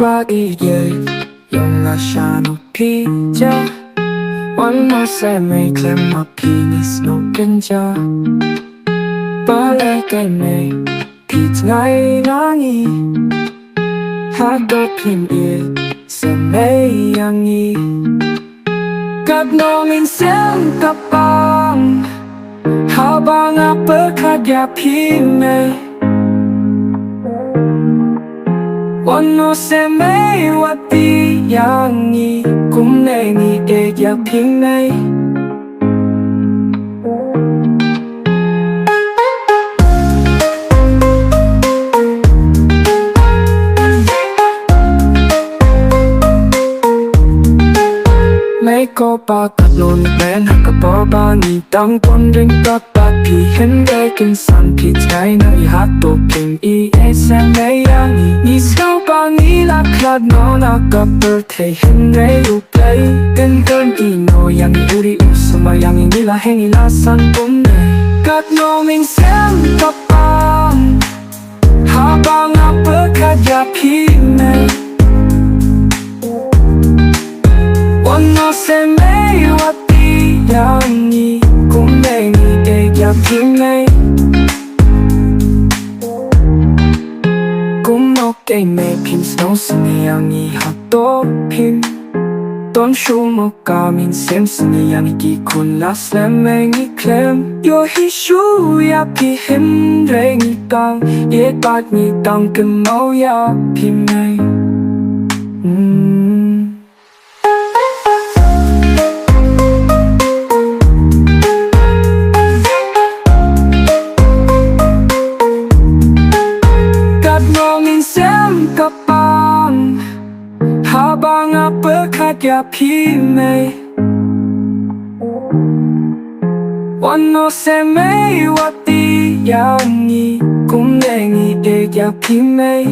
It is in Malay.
baieit Jong Shano pija One more say me claim my penis no ganja Baieit me pit ngai nangi Hado pin sa me yangi Gab nongin siyang kapang Habang apakadya pime Wano se me wati yangi Kung nengi egya pime Mấy cô ba cặp luôn bên hạt cặp bó ba nhị tăng quân rinh các ba thì hình gây kinh sản thì trái nơi hát tổ kinh y e xem mấy yang nhị sao ba nhị là khát nó là cặp bơ thể hình gây ụ play kinh cơn y nô yang nhị uri ụ sơ mà yang nhị là hình là san bún nè cắt nô mình xem cặp ba hà ba ngã bơ khát ya pi mê Wano se me wati yangi Kung nengi egya pime Kung no kay me pin snow sini yangi hato pin Don shumo kamin sem sini yangi ki kun las lemengi klem Yo hi shu ya pi him rengi tang Ye bat ni tang kemau ya pime Kapang habang apakadya pime Wano se me wati yangi Kung nengi egya pime